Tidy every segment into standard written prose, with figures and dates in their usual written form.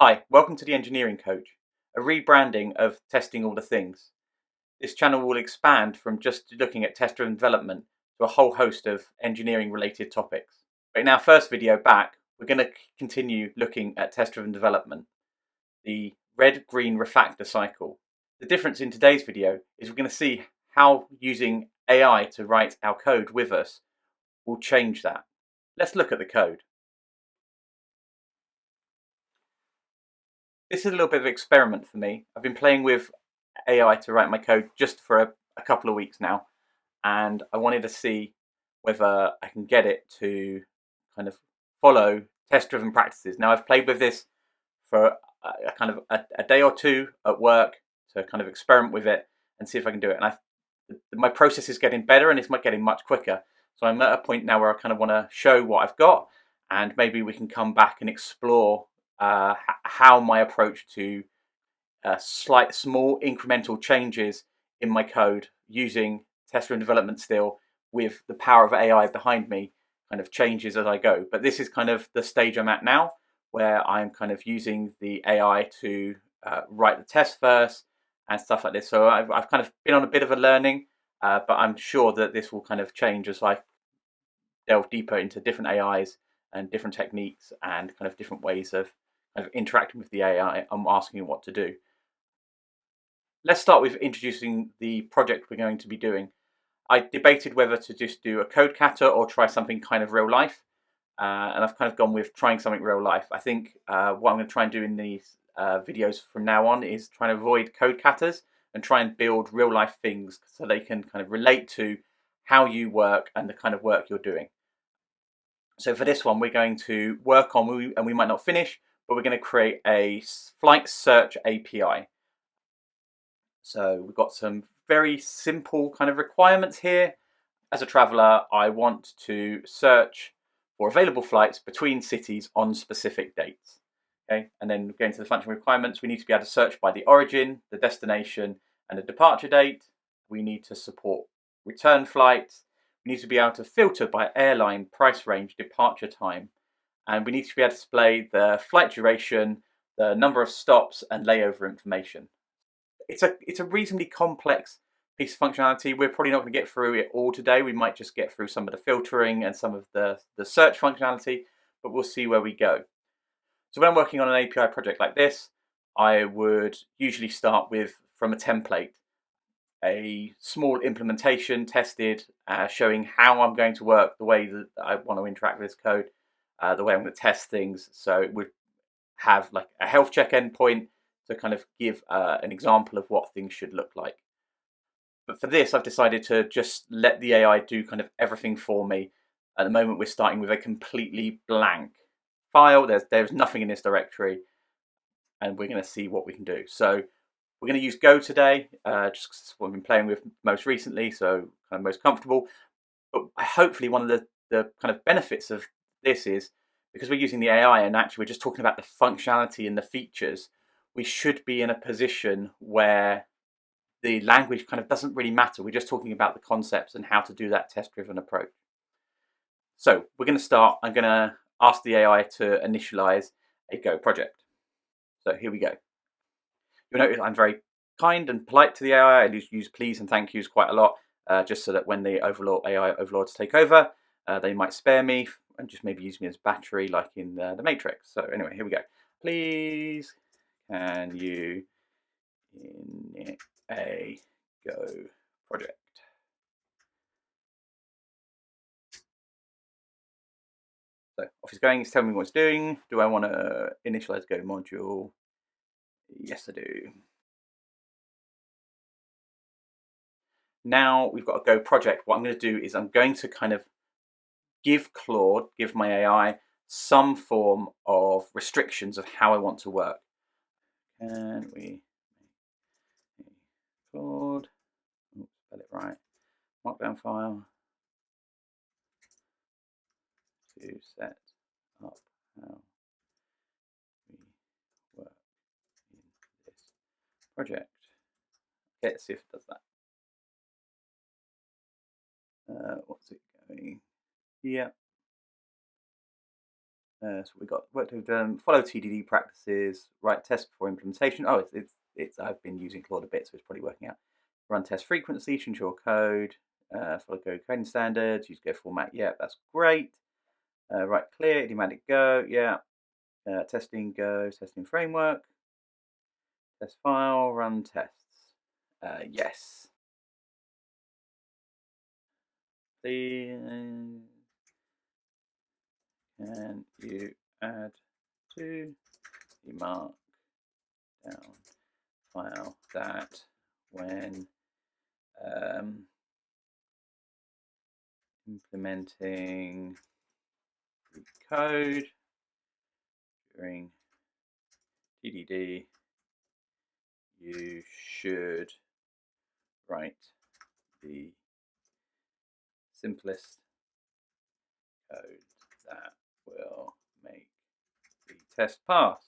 Hi, welcome to the Engineering Coach, a rebranding of testing all the things. This channel will expand from just looking at test-driven development to a whole host of engineering-related topics. But in our first video back, we're going to continue looking at test-driven development, the red-green refactor cycle. The difference in today's video is we're going to see how using AI to write our code with us will change that. Let's look at the code. This is a little bit of an experiment for me. I've been playing with AI to write my code just for a couple of weeks now, and I wanted to see whether I can get it to kind of follow test-driven practices. Now, I've played with this for a day or two at work to kind of experiment with it and see if I can do it. And my process is getting better and it's getting much quicker. So I'm at a point now where I kind of want to show what I've got, and maybe we can come back and explore how my approach to slight, small, incremental changes in my code using test-driven development still with the power of AI behind me kind of changes as I go. But this is kind of the stage I'm at now, where I'm kind of using the AI to write the test first and stuff like this. So I've kind of been on a bit of a learning, but I'm sure that this will kind of change as I delve deeper into different AIs and different techniques and kind of different ways of interacting with the AI. I'm asking it what to do. Let's start with introducing the project we're going to be doing. I debated whether to just do a code kata or try something kind of real life. And I've kind of gone with trying something real life. I think what I'm going to try and do in these videos from now on is try and avoid code katas and try and build real life things so they can kind of relate to how you work and the kind of work you're doing. So for this one, we're going to work on, and we might not finish, but we're going to create a flight search API. So we've got some very simple kind of requirements here. As a traveller, I want to search for available flights between cities on specific dates. Okay, and then going to the function requirements, we need to be able to search by the origin, the destination, and the departure date. We need to support return flights. We need to be able to filter by airline, price range, departure time. And we need to be able to display the flight duration, the number of stops, and layover information. It's a reasonably complex piece of functionality. We're probably not going to get through it all today. We might just get through some of the filtering and some of the search functionality, but we'll see where we go. So when I'm working on an API project like this, I would usually start with, from a template, a small implementation tested, showing how I'm going to work, the way that I want to interact with this code, the way I'm going to test things. So it would have like a health check endpoint to kind of give an example of what things should look like. But for this, I've decided to just let the AI do kind of everything for me. At the moment, we're starting with a completely blank file. There's nothing in this directory, and we're going to see what we can do. So we're going to use Go today, just because it's what I've been playing with most recently, so kind of most comfortable. But hopefully one of the kind of benefits of this is, because we're using the AI and actually we're just talking about the functionality and the features, we should be in a position where the language kind of doesn't really matter. We're just talking about the concepts and how to do that test-driven approach. So we're going to start. I'm going to ask the AI to initialize a Go project. So here we go. You'll notice I'm very kind and polite to the AI. I use please and thank yous quite a lot, just so that when the AI overlords take over, they might spare me and just maybe use me as battery, like in the Matrix. So anyway, here we go. Please, can you init a Go project? So off he's going. He's telling me what it's doing. Do I want to initialize Go module? Yes, I do. Now we've got a Go project. What I'm going to do is I'm going to kind of give Claude, give my AI, some form of restrictions of how I want to work. Can we Claude, spell it right, markdown file to set up how we work in this project. Okay, let's see if it does that. What's it going? Yeah. So we got work to have done. Follow TDD practices. Write tests before implementation. Oh, it's. I've been using Claude a bit, so it's probably working out. Run test frequency to ensure code. Follow Go coding standards. Use Go format. Yeah, that's great. Write clear. Idiomatic Go. Yeah. Testing Go. Testing framework. Test file. Run tests. Yes. Can you add to the markdown file that when implementing the code during TDD, you should write the simplest code that will make the test pass,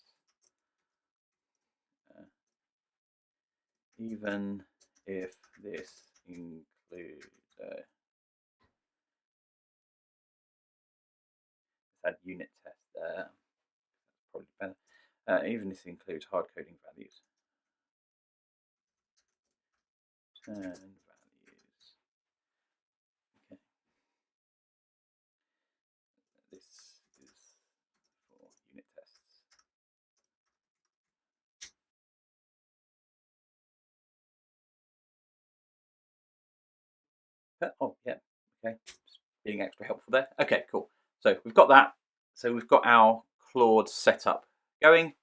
even if this includes add unit test there. Probably better. Even if this includes hard coding values. Turn values. Okay. This is for unit tests. Oh, yeah. Okay. Just being extra helpful there. Okay, cool. So we've got that. So we've got our Claude setup going.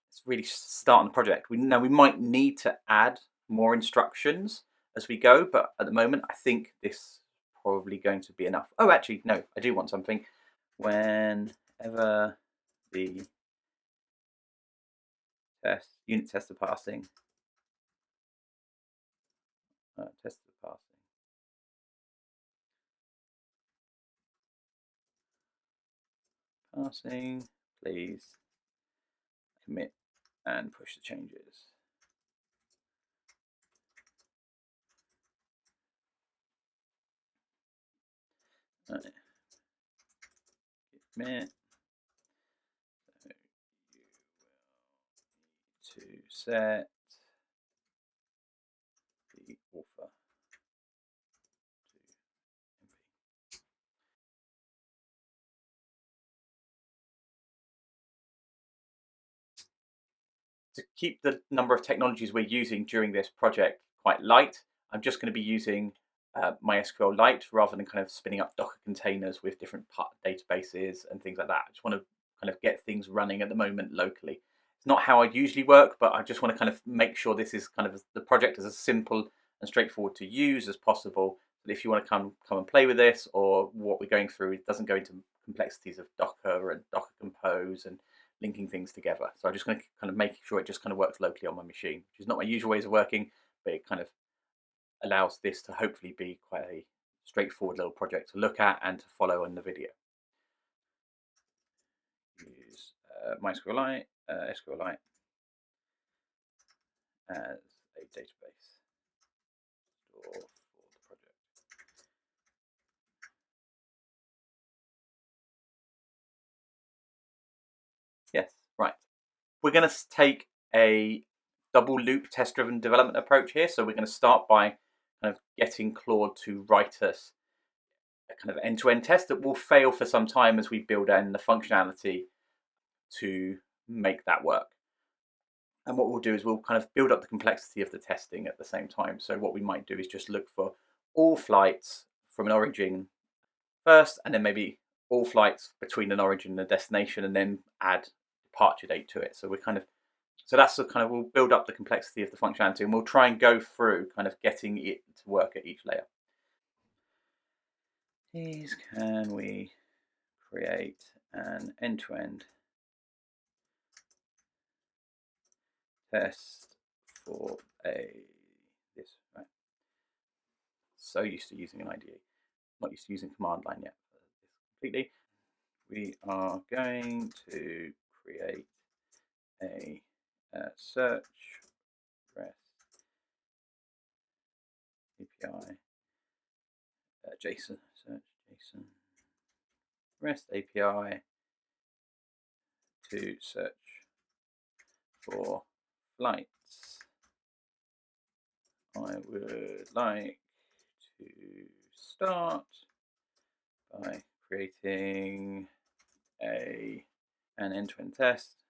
Let's really start on the project. We might need to add more instructions as we go, but at the moment, I think this is probably going to be enough. Oh, actually, no, I do want something. Whenever the unit tests are passing, passing, please commit and push the changes. Commit. So you will need to set the author to MP. To keep the number of technologies we're using during this project quite light, I'm just going to be using MySQL Lite rather than kind of spinning up Docker containers with different databases and things like that. I just want to kind of get things running at the moment locally. It's not how I usually work, but I just want to kind of make sure this is kind of the project is as simple and straightforward to use as possible. But if you want to come and play with this, or what we're going through, it doesn't go into complexities of Docker and Docker Compose and linking things together. So I'm just going to kind of make sure it just kind of works locally on my machine, which is not my usual ways of working, but it kind of allows this to hopefully be quite a straightforward little project to look at and to follow in the video. Use MySQLite, SQLite as a database store for the project. Yes, right. We're going to take a double loop test driven development approach here. So we're going to start by kind of getting Claude to write us a kind of end-to-end test that will fail for some time as we build in the functionality to make that work. And what we'll do is we'll kind of build up the complexity of the testing at the same time. So what we might do is just look for all flights from an origin first, and then maybe all flights between an origin and a destination, and then add departure date to it. So we're kind of, so that's the kind of, we'll build up the complexity of the functionality, and we'll try and go through kind of getting it to work at each layer. Please, can we create an end-to-end test for this? Right. So used to using an IDE, not used to using command line yet. Completely. We are going to create a search REST API JSON search JSON REST API to search for flights. I would like to start by creating an end-to-end test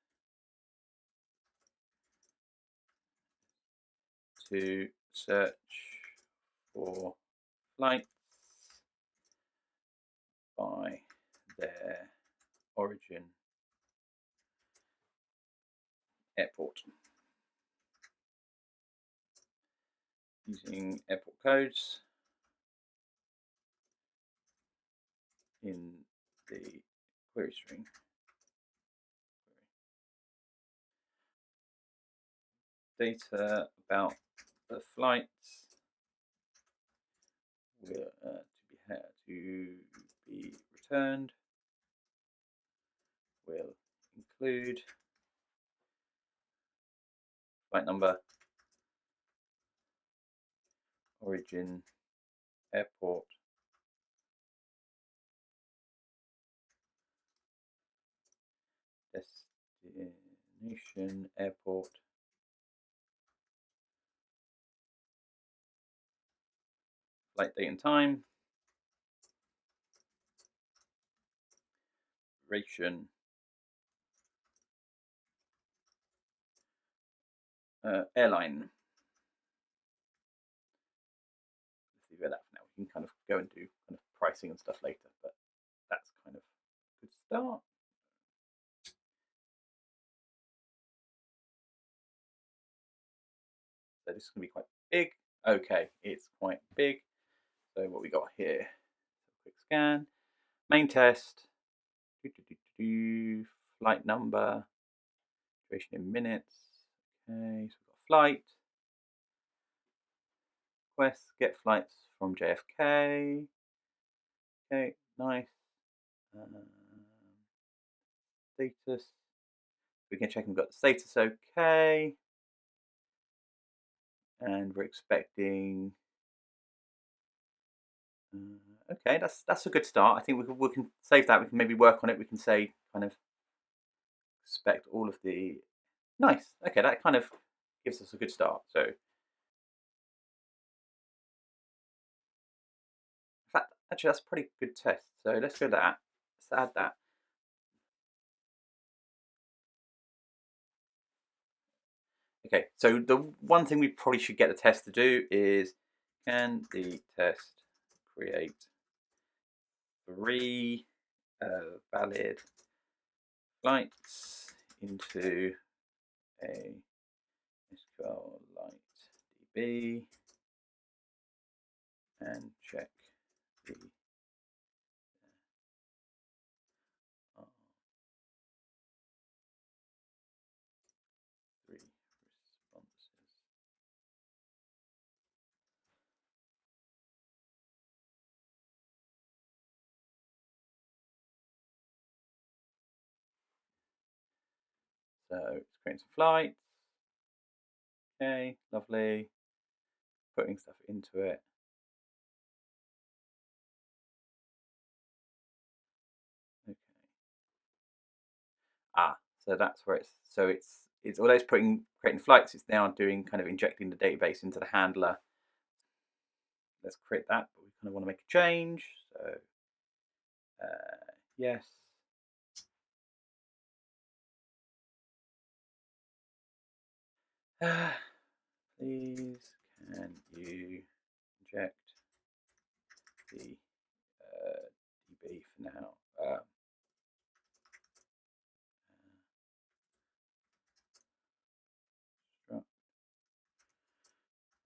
to search for flights by their origin airport using airport codes in the query string. Data about the flights will, to be returned will include flight number, origin, airport, destination, airport, flight date and time, duration, airline. Let's leave it at that for now. We can kind of go and do kind of pricing and stuff later, but that's kind of a good start. So this is going to be quite big. Okay, it's quite big. So what we got here, quick scan, main test, flight number, duration in minutes. Okay, so we've got flight, request, get flights from JFK. Okay, nice. Status. We can check and we've got the status okay. And we're expecting. Okay, that's a good start. I think we can save that. We can maybe work on it. We can say kind of expect all of the. Nice. Okay, that kind of gives us a good start. So, in fact, actually, that's a pretty good test. So let's go to that. Let's add that. Okay, so the one thing we probably should get the test to do is, can the test create 3 valid flights into a SQLite DB and check the 3 responses. So it's creating some flights. Okay, lovely. Putting stuff into it. Okay. So that's where it's although it's creating flights, it's now doing kind of injecting the database into the handler. Let's create that, but we kind of want to make a change. So yes. Please, can you inject the DB for now?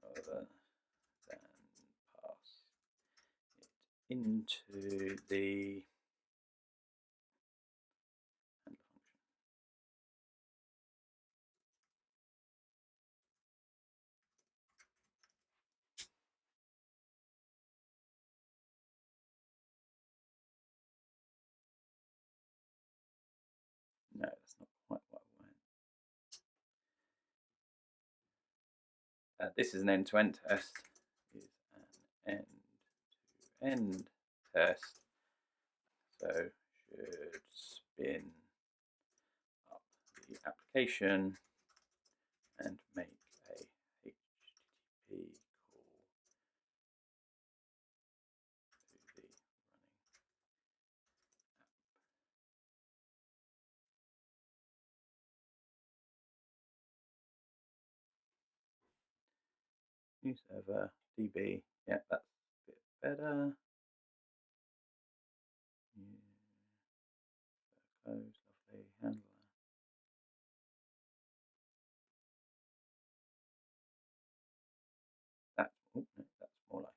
Other than pass it into the handler function. No, that's not quite what I want. This is an end-to-end test. Is an end-to-end test. So should spin application and make a HTTP call to the running app. New server DB. Yeah, that's a bit better. Close, lovely, handler. That's more like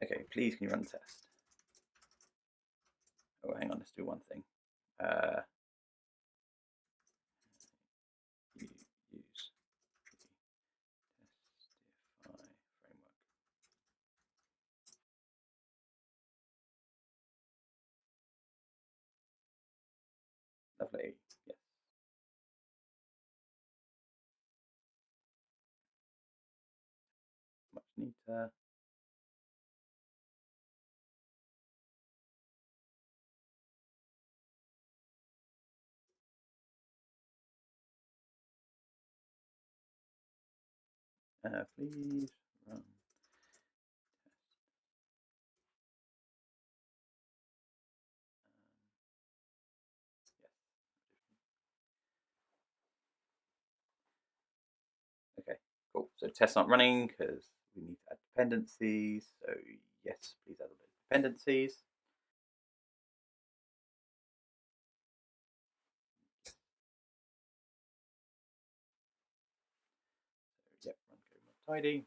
it. Okay, please can you run the test? Oh, hang on, let's do one thing. Use the Testify framework. Lovely. Yes. Much neater. Please run test. Yes. Okay, cool. So tests aren't running because we need to add dependencies. So yes, please add those dependencies. So yep, run code mod tidy.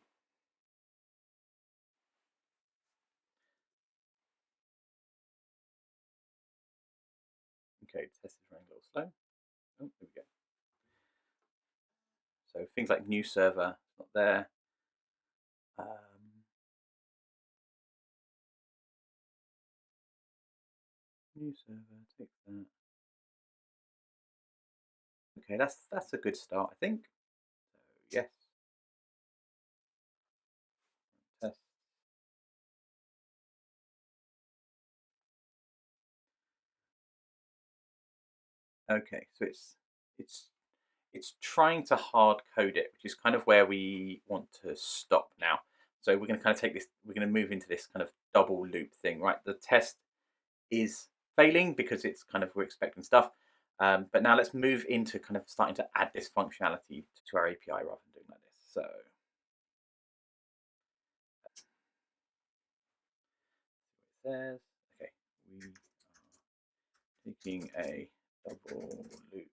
Okay, test is running a little slow. Oh, there we go. So things like new server, not there. New server, take that. Okay, that's a good start, I think. So yes. Test. Okay, so it's trying to hard code it, which is kind of where we want to stop now. So we're going to kind of take this, we're going to move into this kind of double loop thing, right? The test is failing because it's kind of, we're expecting stuff. But now let's move into kind of starting to add this functionality to our API rather than doing like this. So it says, okay, we are taking a double loop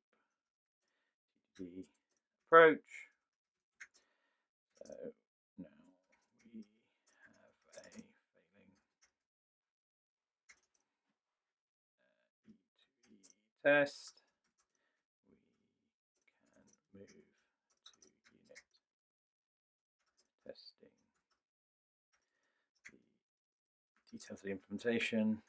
TDD approach. So now we have a failing E2E test. We can move to unit testing the details of the implementation.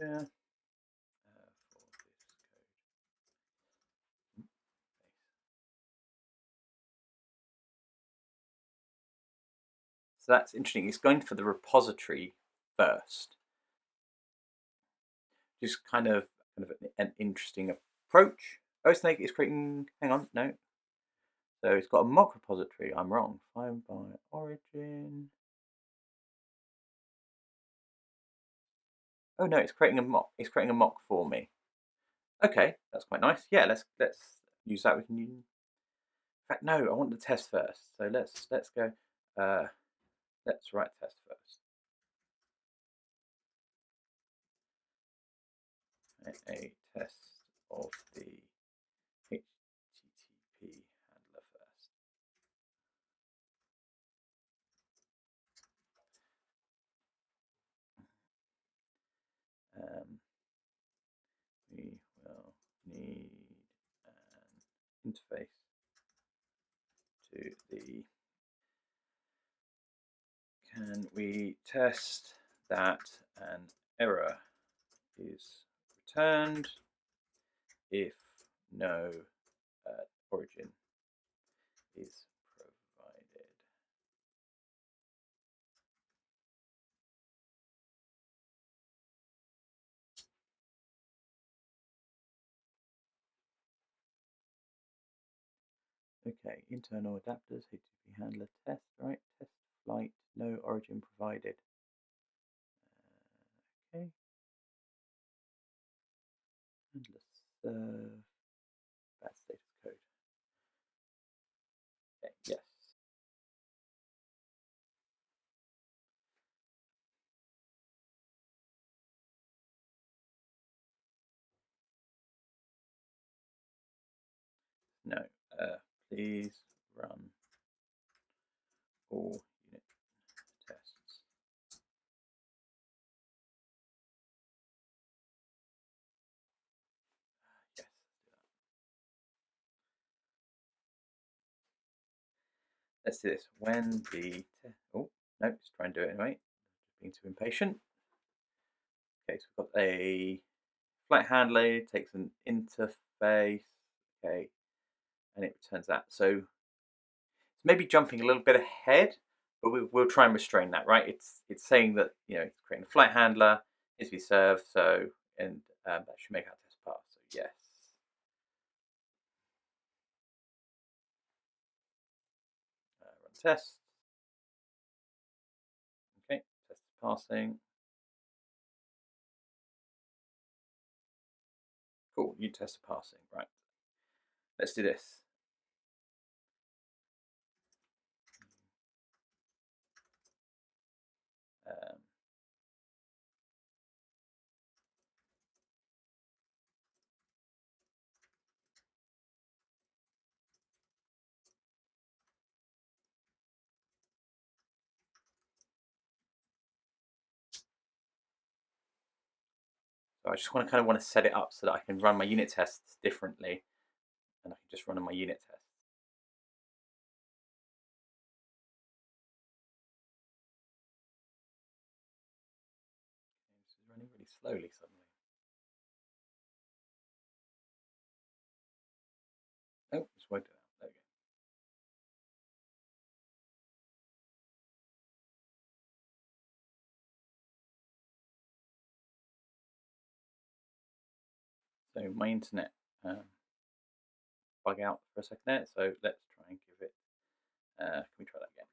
Yeah, for this code. So that's interesting. It's going for the repository first, which is kind of an interesting approach. Oh, Snake is creating. Hang on, no. So it's got a mock repository. I'm wrong. Find by origin. Oh no, it's creating a mock. It's creating a mock for me. Okay, that's quite nice. Yeah, let's use that. We can use. In fact, no, I want the test first. So let's go. Let's write test first. A test of the HTTP handler first. We will need an interface to the. Can we test that an error is returned if no origin is provided. Okay, internal adapters, HTTP handler test, right? Test flight, no origin provided. Okay. Handler serve, bad status code. Okay, yes. No, please run all unit tests. Yes, let's do this. When the oh no, let's try and do it anyway. Just being too impatient. Okay, so we've got a flight handler, takes an interface, okay, and it returns that. So it's maybe jumping a little bit ahead, but we'll try and restrain that, right? It's saying that it's creating a flight handler, is to be served, so and that should make our test pass. So yes. Run test. Okay, test is passing. Cool, you test are passing, right? Let's do this. So I just kind of want to set it up so that I can run my unit tests differently, and I can just run my unit tests. This is running really slowly suddenly. Oh, just worked it out. There we go. So my internet bug out for a second there. So let's try and give it. Can we try that again?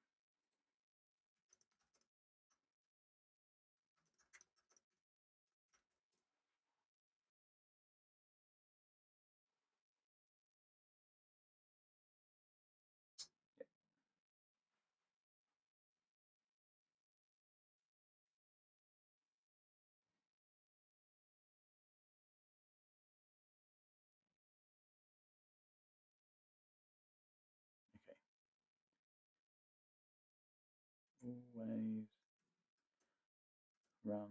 Okay. Always run.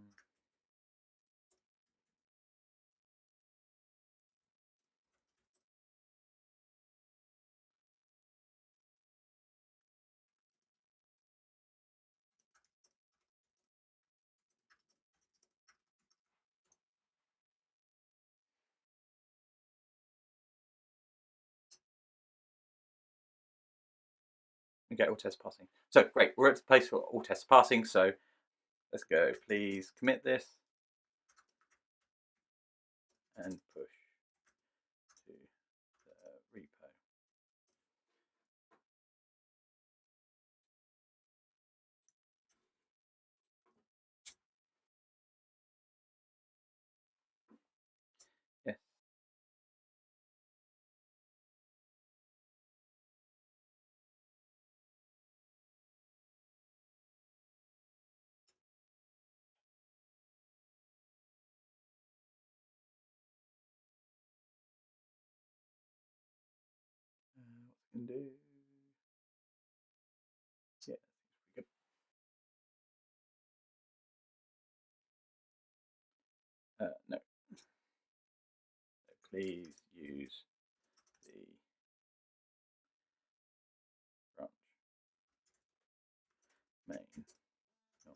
Okay, all tests passing. So great, we're at the place for all tests passing. So let's go. Please commit this and push to the repo. Yes. What we can do? Yeah, good. No. So please use the branch main, not master.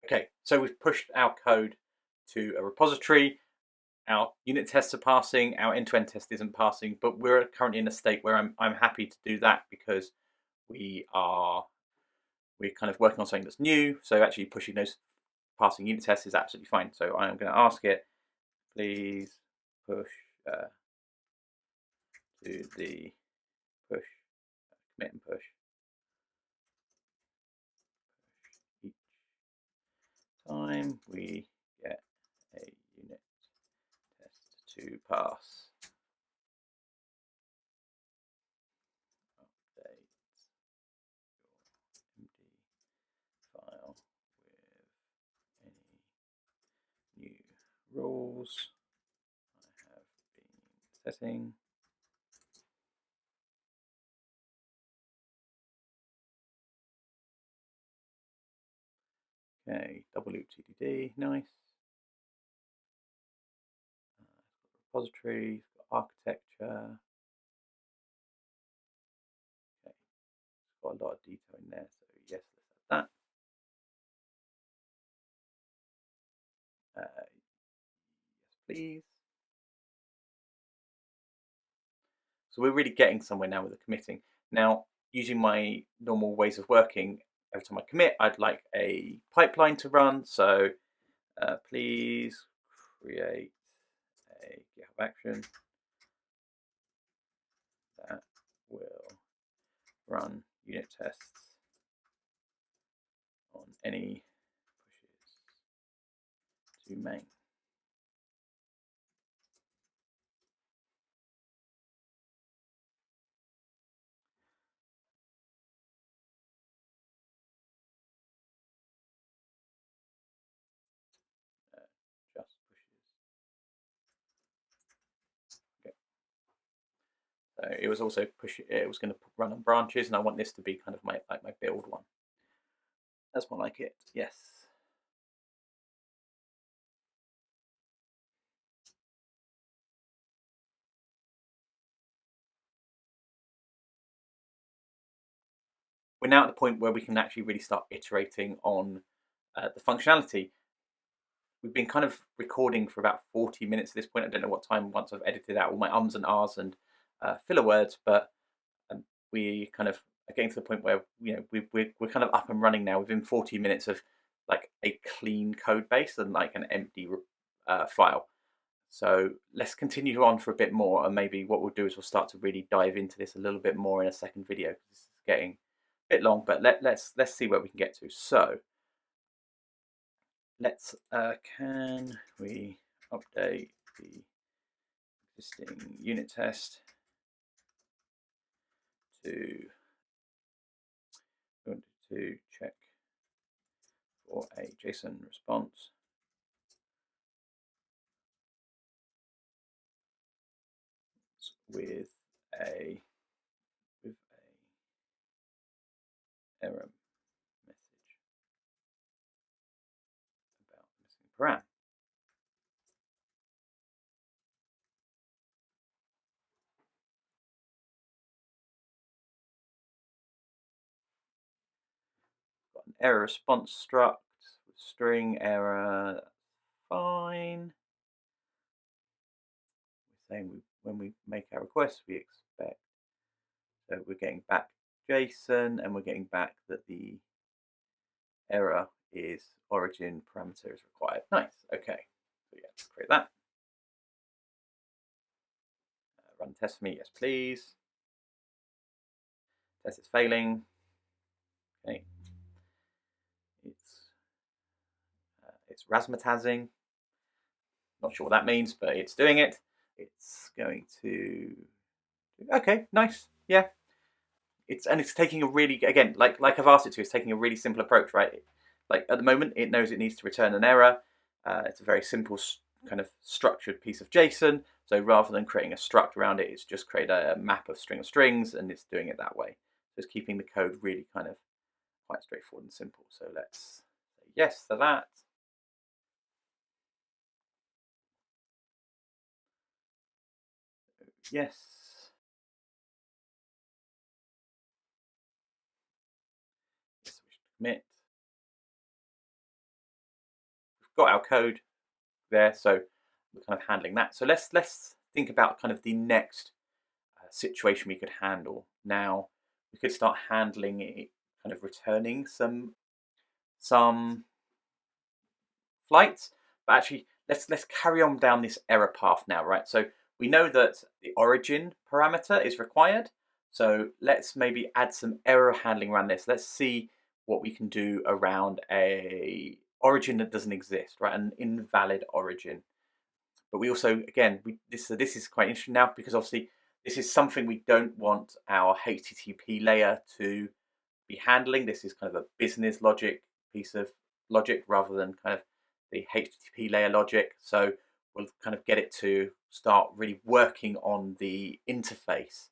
Okay, so we've pushed our code to a repository. Our unit tests are passing, our end-to-end test isn't passing, but we're currently in a state where I'm happy to do that because we're kind of working on something that's new. So actually pushing those passing unit tests is absolutely fine. So I'm going to ask it, please push to the push, commit and push each time we get a unit test to pass. Update your MD file with any new rules I have been setting. Okay, double loop TDD, nice. Repository, architecture. Okay, it's got a lot of detail in there, so yes, let's add that. Yes, please. So we're really getting somewhere now with the committing. Now, using my normal ways of working, every time I commit, I'd like a pipeline to run. So please create a GitHub action that will run unit tests on any pushes to main. Just pushes. Okay. So it was also it was going to run on branches, and I want this to be kind of my build one. That's more like it. Yes. We're now at the point where we can actually really start iterating on the functionality. We've been kind of recording for about 40 minutes at this point. I don't know what time once I've edited out all my ums and ahs and filler words, but we kind of are getting to the point where we're kind of up and running now within 40 minutes of like a clean code base and like an empty file. So let's continue on for a bit more, and maybe what we'll do is we'll start to really dive into this a little bit more in a second video because this is getting a bit long. But let's see where we can get to. So let's can we update the existing unit test to check for a JSON response with a error message about missing param. Got an error response struct with string error. Fine. We're saying when we make our request, we expect, so we're getting back JSON and we're getting back that the error is origin parameter is required. Nice. Okay. So yeah, let's create that. Run test for me. Yes, please. Test is failing. Okay. It's razzmatazing. Not sure what that means, but it's doing it. It's going to. Okay, nice. Yeah. It's taking a really, again, like I've asked it to, it's taking a really simple approach, right? Like at the moment, it knows it needs to return an error. It's a very simple kind of structured piece of JSON. So rather than creating a struct around it, it's just created a map of strings, and it's doing it that way. So it's keeping the code really kind of quite straightforward and simple. So let's say yes to that. Yes. Switch to commit. got our code there, so we're kind of handling that. So let's think about kind of the next situation we could handle. Now we could start handling it, kind of returning some flights, but actually let's carry on down this error path now, right? So we know that the origin parameter is required, so let's maybe add some error handling around this. Let's see what we can do around a origin that doesn't exist, right? An invalid origin. But we also, again, this is quite interesting now, because obviously this is something we don't want our HTTP layer to be handling. This is kind of a business logic piece of logic rather than kind of the HTTP layer logic. So we'll kind of get it to start really working on the interface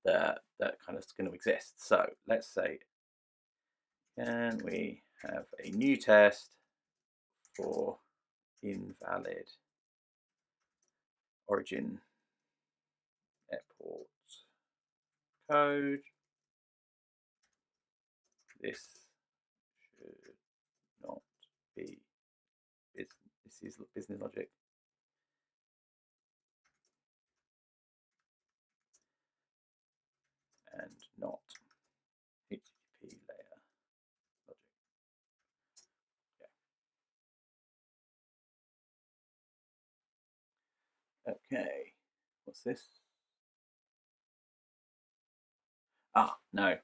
that kind of is going to exist. So let's say, can we have a new test for invalid origin airport code? This should not be business. This is business logic. And not HTTP layer logic. Okay, what's this? Ah, no.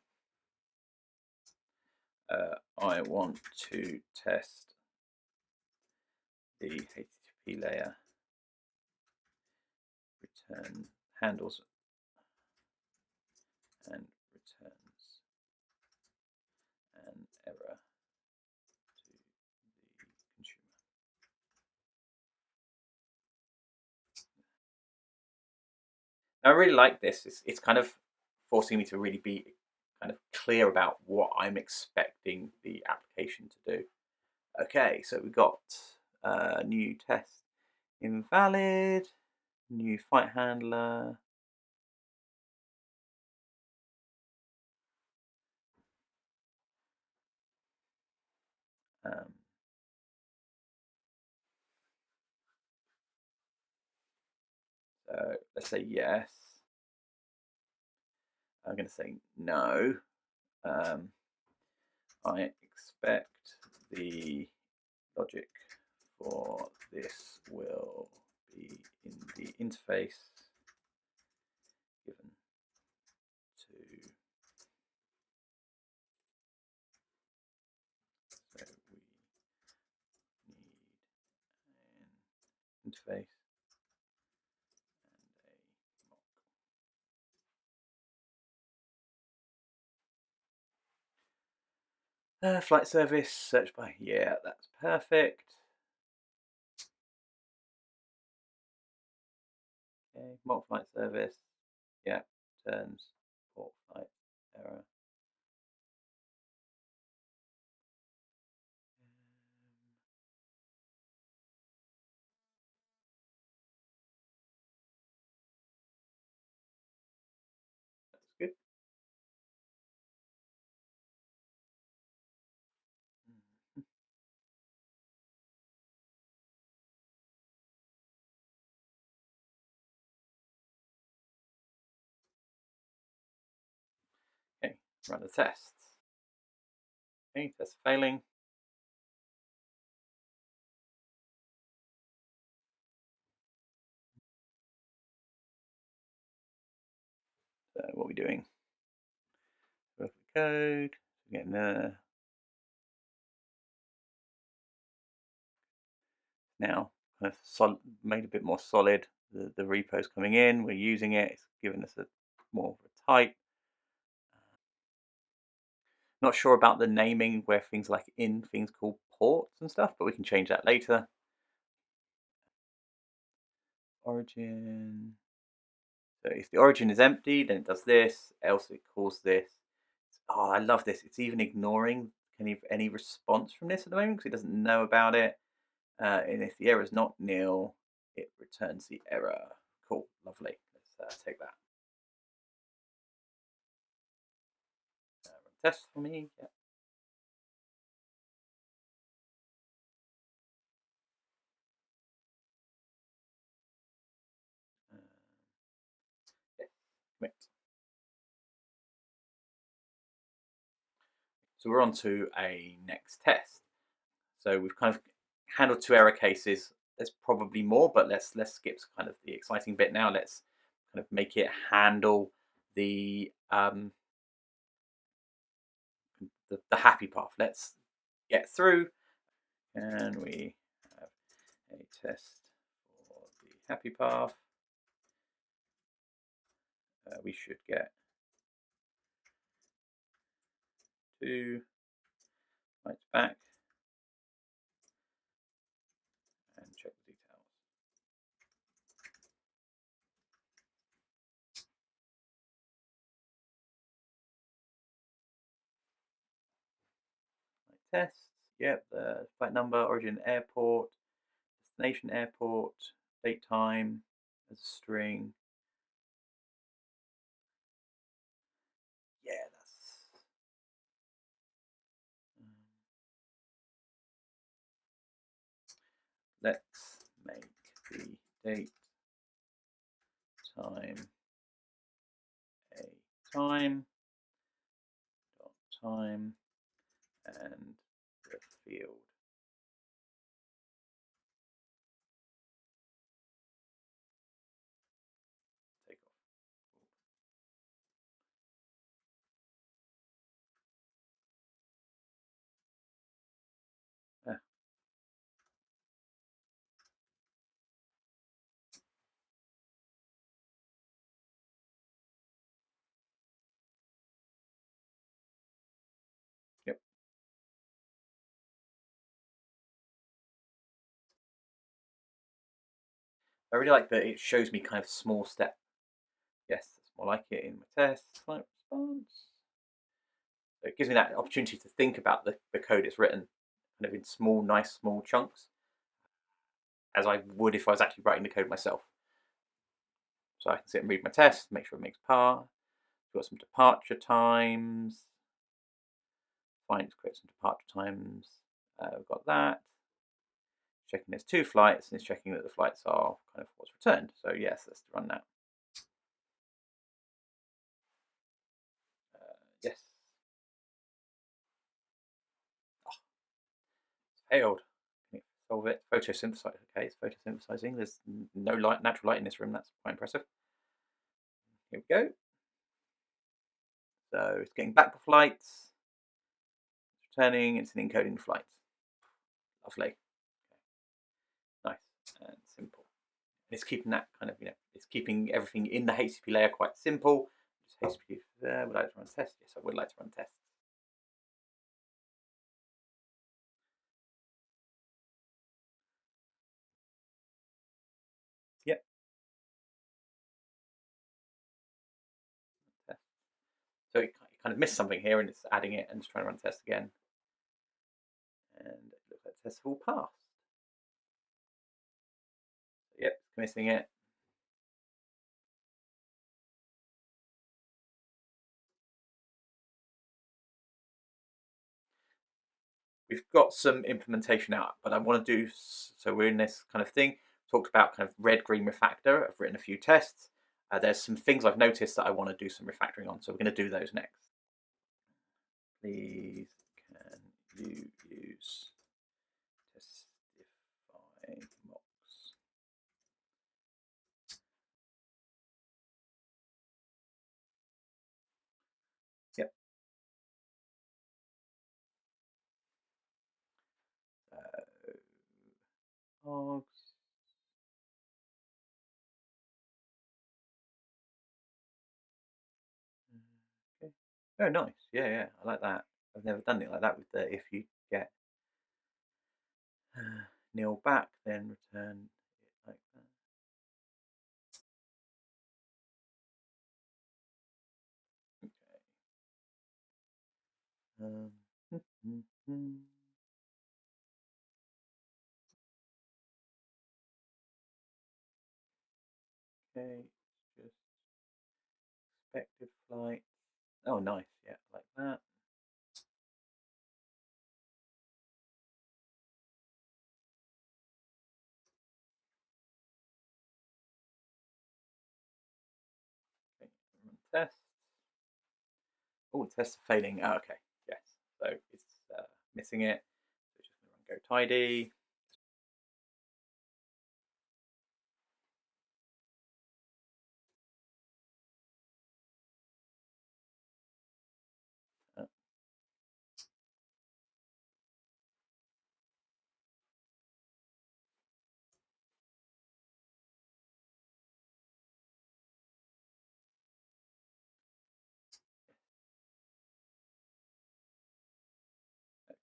I want to test the HTTP layer return handles and returns an error to the consumer. I really like this. It's kind of forcing me to really be kind of clear about what I'm expecting the application to do. Okay, so we got a new test invalid, new fight handler. So let's say yes. I'm going to say no. I expect the logic for this will be in the interface given to, so we need an interface and a mock. Flight service, search by, yeah, that's perfect. Okay, mock flight service, yeah, turns port flight error. That's good. Okay, run the tests. Okay, test failing. So what are we doing? Work the code, getting there. Now kind of made a bit more solid. The repo's coming in, we're using it, it's giving us a more of a type. Not sure about the naming where things like in things called ports and stuff, but we can change that later. Origin. So if the origin is empty, then it does this, else it calls this. Oh, I love this. It's even ignoring any response from this at the moment because it doesn't know about it. And if the error is not nil, it returns the error. Cool, lovely. Let's take that. Run test for me. Yeah. commit. So we're on to a next test. So we've kind of handled 2 error cases. There's probably more, but let's skip kind of the exciting bit now. Let's kind of make it handle the happy path. Let's get through, and we have a test for the happy path. We should get 2 lights back and check the details. Tests. Yep, the flight number, origin airport, destination airport, date time as a string. Yeah, that's. Let's make the date time a time dot time and the field. Take off. Ah. Yep. I really like that it shows me kind of small step. Yes, that's more like it in my test. Flight response. So it gives me that opportunity to think about the code it's written kind of in small, nice, small chunks, as I would if I was actually writing the code myself. So I can sit and read my test, make sure it makes par. We've got some departure times. Fine, create some departure times. We've got that. Checking there's 2 flights, and it's checking that the flights are kind of what's returned. So yes, let's run that. Yes. Oh, failed. Solve it. Photosynthesize. Okay, it's photosynthesizing. There's no light, natural light in this room. That's quite impressive. Here we go. So it's getting back the flights. It's returning. It's an encoding flight. Lovely. Okay. Nice and simple. It's keeping that kind of, it's keeping everything in the HTTP layer quite simple. Just HTTP there. Would I like to run tests? Yes, I would like to run tests. Yep. Test. So it kind of missed something here, and it's adding it and it's trying to run test again. And it looks like test all passed. Yep, it's missing it. We've got some implementation out, but I want to do, so we're in this kind of thing, talked about kind of red-green refactor. I've written a few tests. There's some things I've noticed that I want to do some refactoring on, so we're going to do those next. Please, can you use testify mocks? Yep. Logs. Okay. Oh, nice. Yeah, yeah. I like that. I've never done it like that with the if you get nil back, then return it like that. Okay. Okay, just expected flight. Oh, nice. Yeah, like that. Okay, run test. Oh, the tests are failing. Oh, okay, yes. So it's missing it. So just going to run go tidy.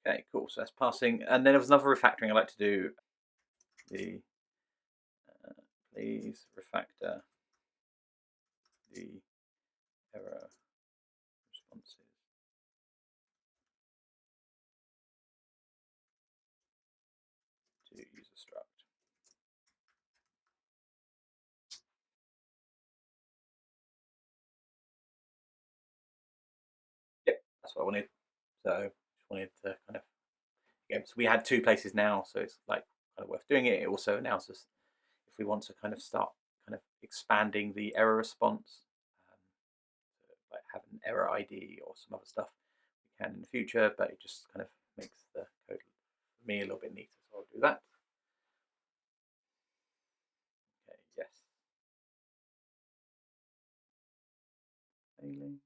Okay, cool. So that's passing. And then there was another refactoring I'd like to do. The please refactor the error responses to user struct. Yep, that's what I wanted. So just wanted to kind of so we had two places now, so it's like kind of worth doing it. It also announces if we want to kind of start kind of expanding the error response, like have an error ID or some other stuff, we can in the future. But it just kind of makes the code for me a little bit neater, so I'll do that. Okay, yes. Failing.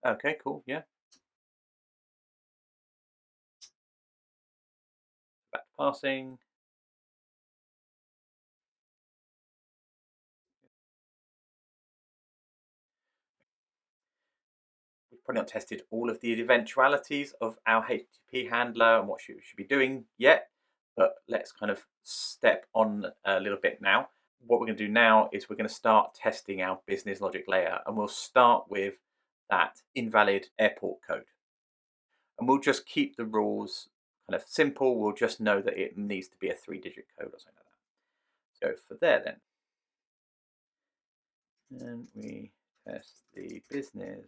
Okay, cool. Yeah. Back to passing. We've probably not tested all of the eventualities of our HTTP handler and what we should be doing yet, but let's kind of step on a little bit now. What we're going to do now is we're going to start testing our business logic layer, and we'll start with that invalid airport code. And we'll just keep the rules kind of simple. We'll just know that it needs to be a 3-digit code or something like that. So for there then. And we test the business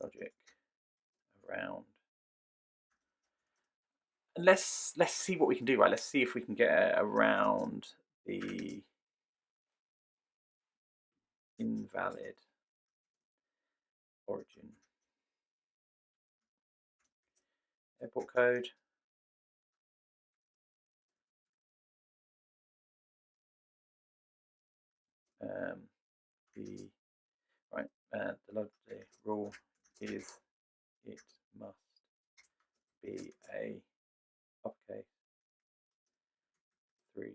logic around. And let's see what we can do, right? Let's see if we can get around the invalid origin airport code. The logic rule is it must be a uppercase 3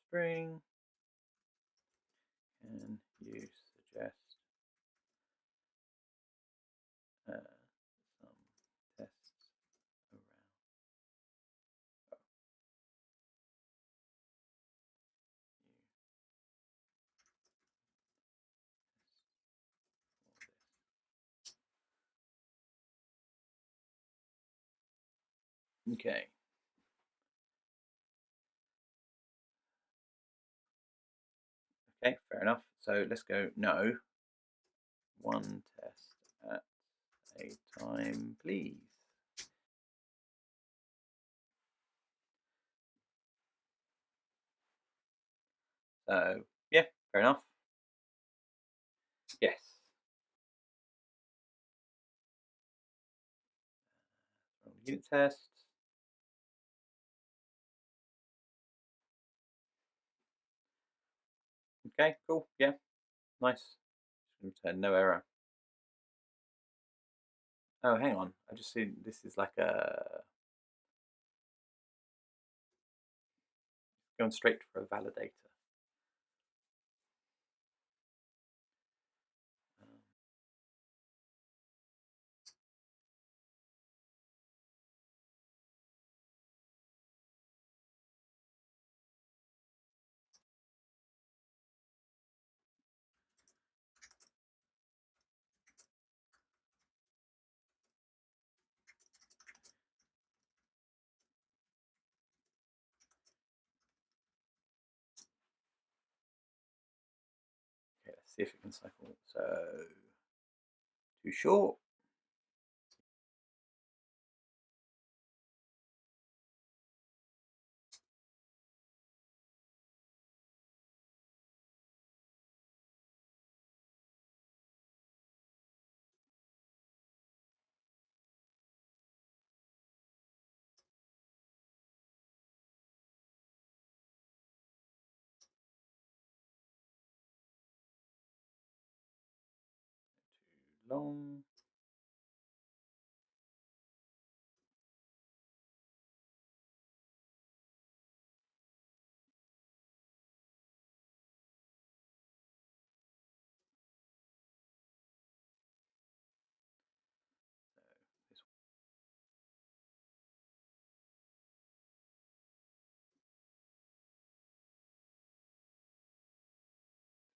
string, and you suggest some tests around. Okay. Okay, fair enough. So let's go no. One test at a time, please. So yeah, fair enough. Yes. Unit test. Okay, cool. Yeah, nice. Return no error. Oh, hang on. I just see this is like a going straight for a validator. Okay, let's see if it can cycle. So too short. dong.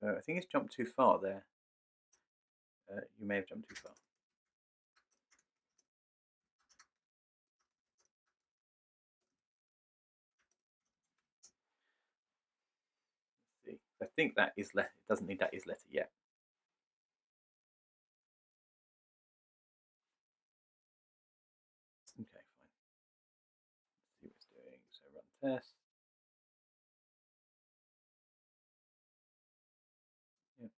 I think it's jumped too far there. You may have jumped too far. Let's see. I think that is letter. It doesn't need that is letter yet. Okay, fine. Let's see what it's doing. So run test. Yep.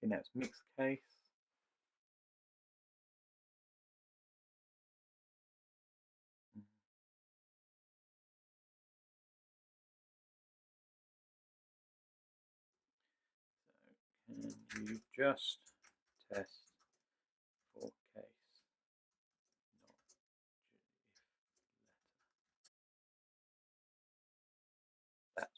Okay, now it's mixed case. So can you just test for case, not if letter? That.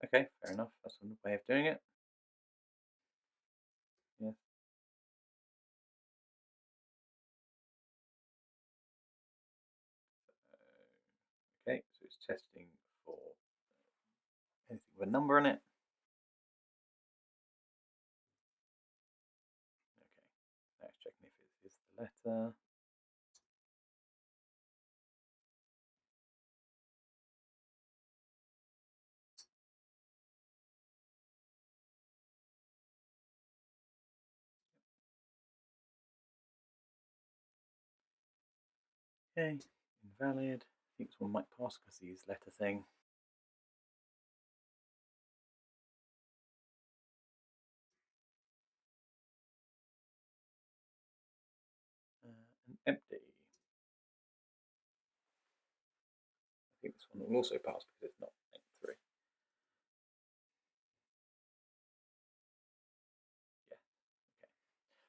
Okay, fair enough. That's one way of doing it. Yeah. Okay, so it's testing for anything with a number in it. Okay, now it's checking if it is the letter. Okay, invalid. I think this one might pass because the letter thing. And empty. I think this one will also pass because it's not length 3. Yeah. Okay.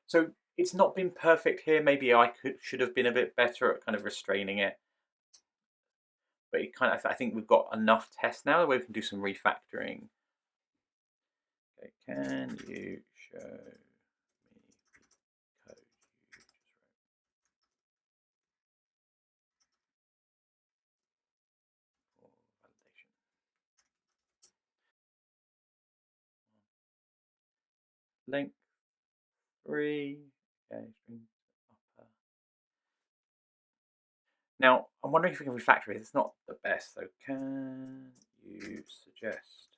So it's not been perfect here. Maybe I should have been a bit better at kind of restraining it. But it kind of, I think we've got enough tests now where we can do some refactoring. Okay, can you show me the code you just wrote? For validation. Length 3. Okay, string upper. Now, I'm wondering if we can refactor it. It's not the best, so can you suggest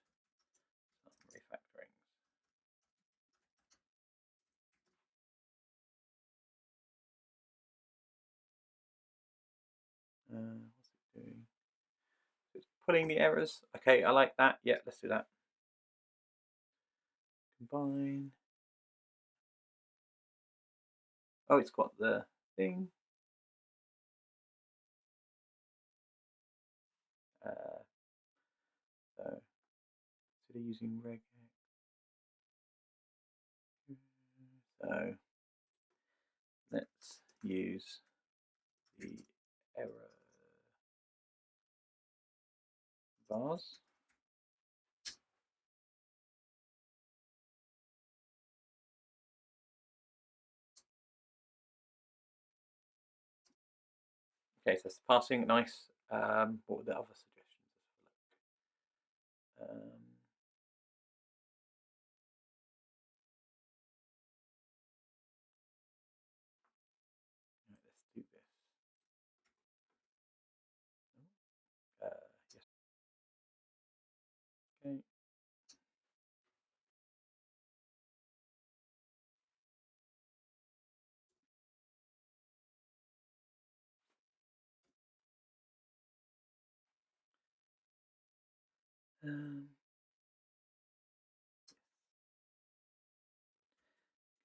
some refactoring? What's it doing? It's pulling the errors. Okay, I like that. Yeah, let's do that. Combine. Oh, it's got the thing. So instead of using regex, so let's use the error bars. Okay, so it's passing. Nice. What were the other suggestions? Let's do this. Yes. Okay.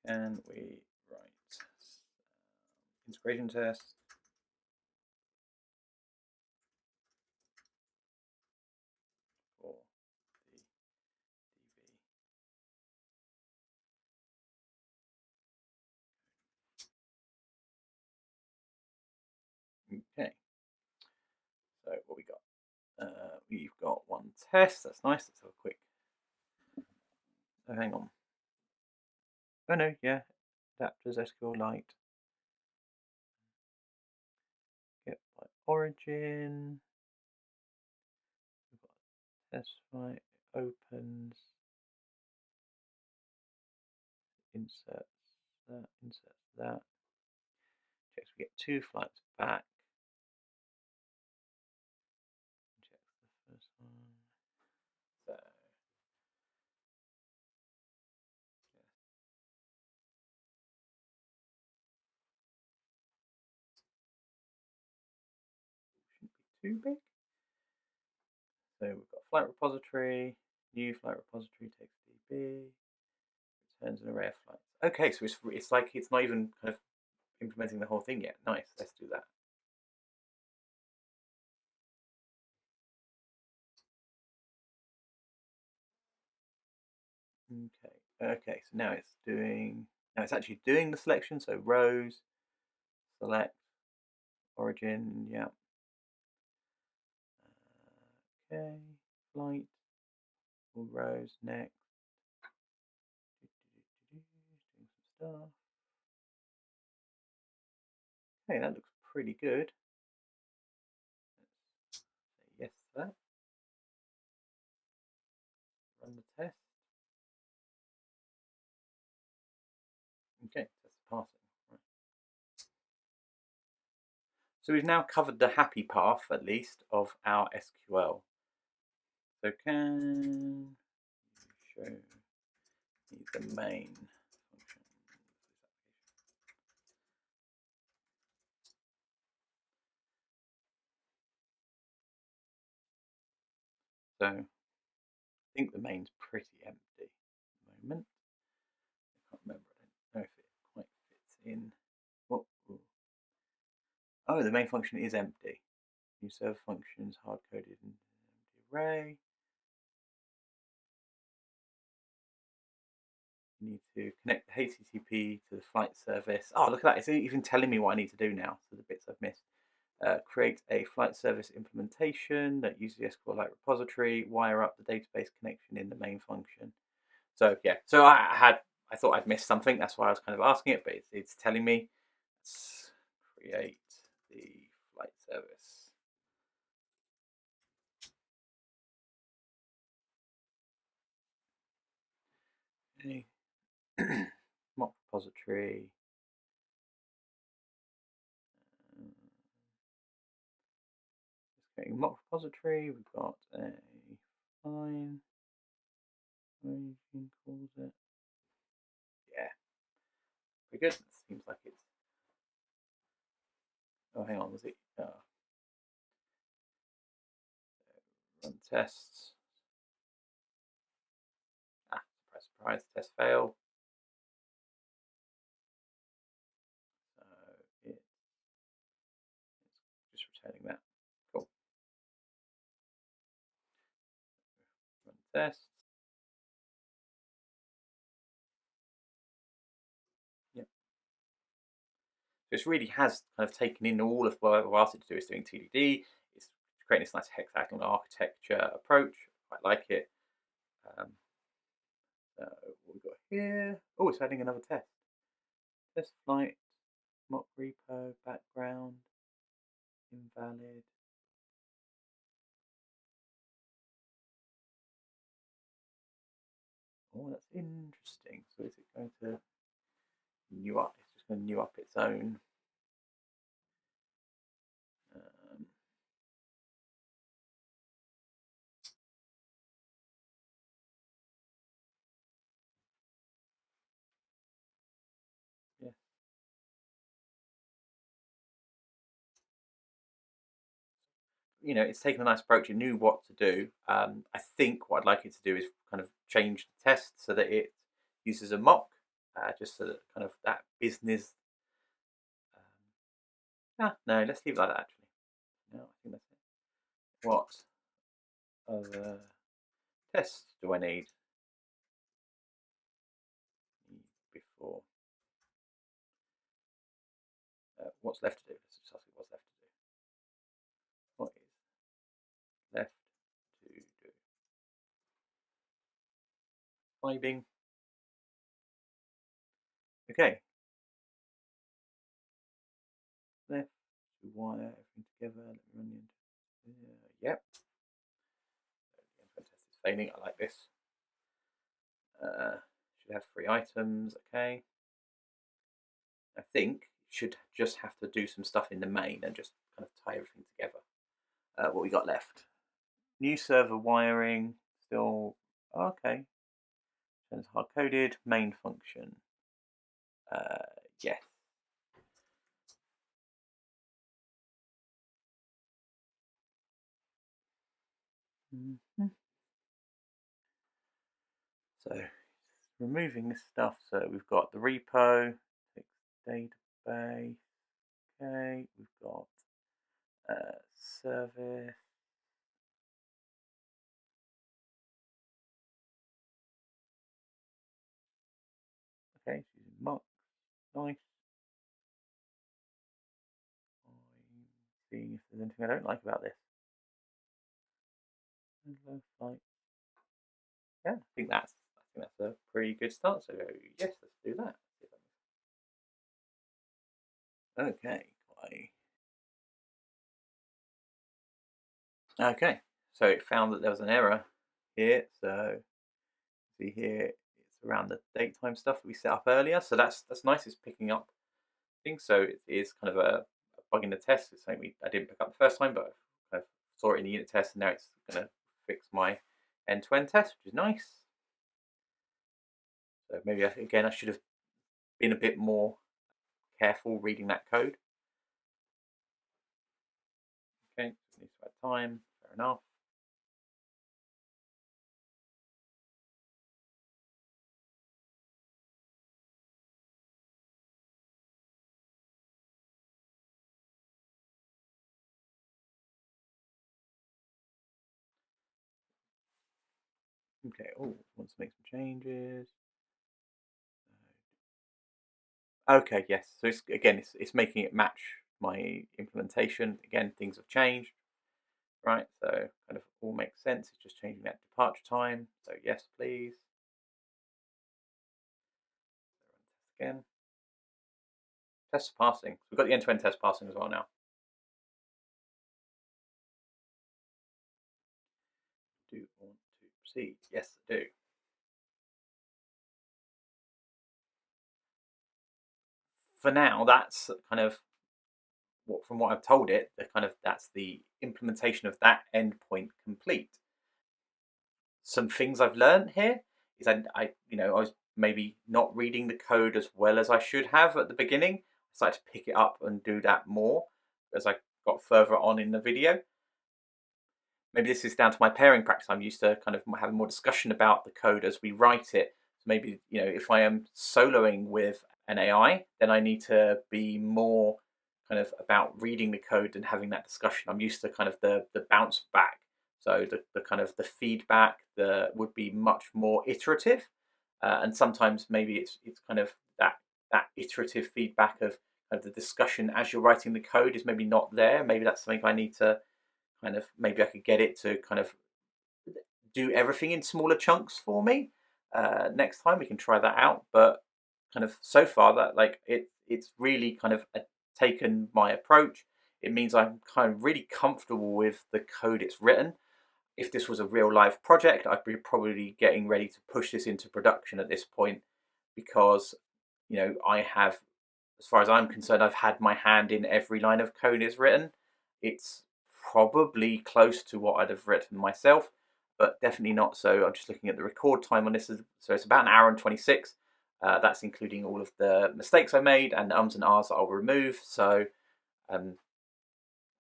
Can we write integration test? test. That's nice. Let's have a quick. Oh, hang on. Oh no, yeah. Adapters, SQLite. Get by origin. We've got test flight. Opens. Inserts that. Checks we get 2 flights back. Checks the first one. So shouldn't be too big. So we've got flight repository, new flight repository takes DB, returns an array of flights. Okay, so it's like it's not even kind of implementing the whole thing yet. Nice, let's do that. Okay, so now it's actually doing the selection, so rows, select, origin, yeah. Okay, flight, all rows, next. Doing some stuff. Okay, that looks pretty good. Let's say yes to that. Run the test. Okay, that's passing. Right. So we've now covered the happy path, at least, of our SQL. So can you show me the main function? So I think the main's pretty empty at the moment. I can't remember. I don't know if it quite fits in. Oh, the main function is empty. New server functions hard-coded in empty array. You need to connect the HTTP to the flight service. Oh, look at that. It's even telling me what I need to do now. So the bits I've missed. Create a flight service implementation that uses the SQLite repository, wire up the database connection in the main function. So yeah, so I thought I'd missed something. That's why I was kind of asking it, but it's telling me. Let's create the flight service. Okay. Mock repository. Creating mock repository. We've got a fine. Origin calls it. Yeah, pretty good. Seems like it's. Oh, hang on. Was it? Run tests. Surprise, test fail. So it's just returning that. Cool. Run tests. Yep. So it really has kind of taken in all of what I've asked it to do. It's doing TDD. It's creating this nice hexagonal architecture approach. I like it. So what we've got here. Oh, it's adding another test. Test flight, mock repo, background, invalid. Oh, that's interesting. So is it going to new up? It's just going to new up its own. Yeah. You know, it's taken a nice approach. It knew what to do. I think what I'd like it to do is kind of change the test so that it uses a mock, just so that kind of that business. No, let's leave it like that. Actually, no, I think that's it. What other tests do I need before? What's left to do? Let's just ask it what's left to do. What is left to do? vibing. Okay. Left, wire everything together. Let me run into. Yep. Test is failing. I like this. Should have 3 items. Okay. I think should just have to do some stuff in the main and just kind of tie everything together. What we got left? New server wiring. Still okay. It's hard coded. Main function. Yes. Mm-hmm. So removing this stuff. So we've got the repo, database. Okay, we've got service. Okay, using mux. Nice. I'm seeing if there's anything I don't like about this. Yeah, I think that's a pretty good start. So yes, let's do that. Okay. Okay. So it found that there was an error here. So see here, it's around the datetime stuff that we set up earlier. So that's nice. It's picking up things. So it is kind of a bug in the test. It's something I didn't pick up the first time, but I saw it in the unit test, and now it's going to fix my end-to-end test, which is nice. So maybe again I should have been a bit more careful reading that code. Okay, needs to add time. Fair enough. Okay. Oh, wants to make some changes. Okay. Yes. So it's making it match my implementation. Again, things have changed. Right, so kind of all makes sense. It's just changing that departure time. So yes, please. Again. Test passing. We've got the end-to-end test passing as well now. Do you want to proceed? Yes, I do. For now, that's kind of from what I've told it, that's the implementation of that endpoint complete. Some things I've learned here is I was maybe not reading the code as well as I should have at the beginning. I started to pick it up and do that more as I got further on in the video. Maybe this is down to my pairing practice. I'm used to kind of having more discussion about the code as we write it. So maybe, if I am soloing with an AI, then I need to be more kind of about reading the code and having that discussion. I'm used to kind of the bounce back. So the kind of the feedback would be much more iterative. And sometimes maybe it's kind of that iterative feedback of the discussion as you're writing the code is maybe not there. Maybe that's something I need to kind of, maybe I could get it to kind of do everything in smaller chunks for me. Next time we can try that out. But kind of so far that it's really kind of taken my approach. It means I'm kind of really comfortable with the code it's written. If this was a real live project, I'd be probably getting ready to push this into production at this point, because I have, as far as I'm concerned, I've had my hand in every line of code it's written. It's probably close to what I'd have written myself, but definitely not so. I'm just looking at the record time on this. So it's about an hour and 26. That's including all of the mistakes I made and the ums and ahs that I'll remove. So,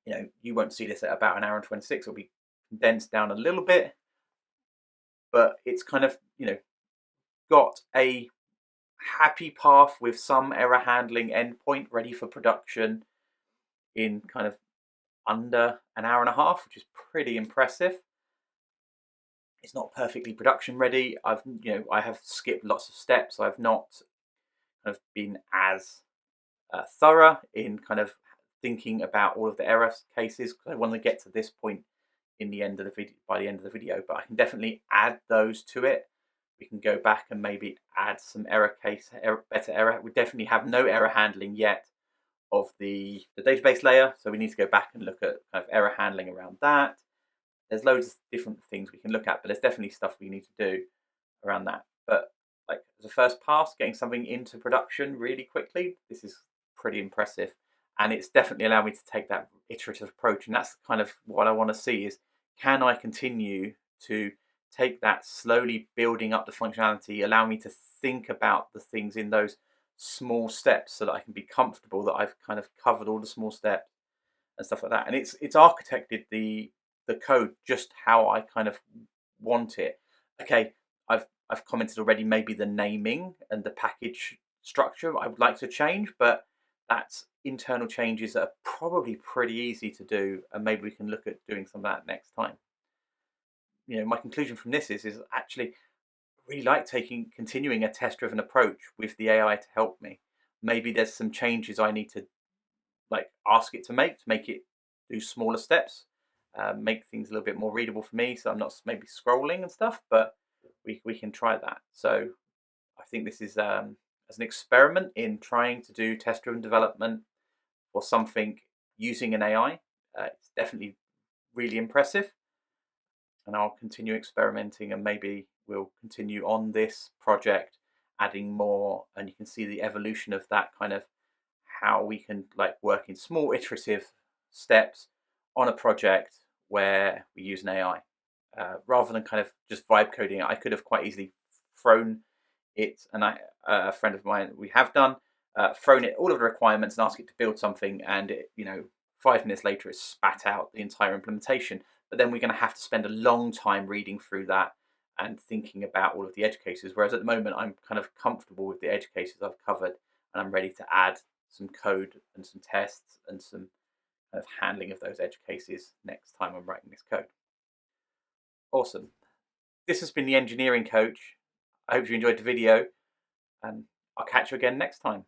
you won't see this at about an hour and 26. It'll be condensed down a little bit, but it's kind of, got a happy path with some error handling endpoint ready for production in kind of under an hour and a half, which is pretty impressive. It's not perfectly production ready. I have skipped lots of steps. I've not kind of been as thorough in kind of thinking about all of the error cases, because I want to get to this point in the end of the video, by the end of the video. But I can definitely add those to it. we can go back and maybe add some better error. We definitely have no error handling yet of the database layer, so we need to go back and look at kind of error handling around that. There's loads of different things we can look at, but there's definitely stuff we need to do around that. But like as a first pass, getting something into production really quickly, this is pretty impressive. And it's definitely allowed me to take that iterative approach. And that's kind of what I want to see is, can I continue to take that slowly building up the functionality, allow me to think about the things in those small steps so that I can be comfortable that I've kind of covered all the small steps and stuff like that. And it's architected the code just how I kind of want it. Okay, I've commented already, maybe the naming and the package structure I would like to change, but that's internal changes that are probably pretty easy to do, and maybe we can look at doing some of that next time. My conclusion from this is actually really like continuing a test-driven approach with the AI to help me. Maybe there's some changes I need to ask it to make it do smaller steps, make things a little bit more readable for me, so I'm not maybe scrolling and stuff. But we can try that. So I think this is as an experiment in trying to do test-driven development for something using an AI. It's definitely really impressive, and I'll continue experimenting, and maybe we'll continue on this project adding more, and you can see the evolution of that, kind of how we can work in small iterative steps on a project where we use an AI, rather than kind of just vibe coding it. I could have quite easily thrown it, and a friend of mine, we have done, thrown it all of the requirements and asked it to build something, and it, 5 minutes later it spat out the entire implementation. But then we're going to have to spend a long time reading through that and thinking about all of the edge cases. Whereas at the moment I'm kind of comfortable with the edge cases I've covered, and I'm ready to add some code and some tests and some kind of handling of those edge cases next time I'm writing this code. Awesome. This has been the Engineering Coach. I hope you enjoyed the video, and I'll catch you again next time.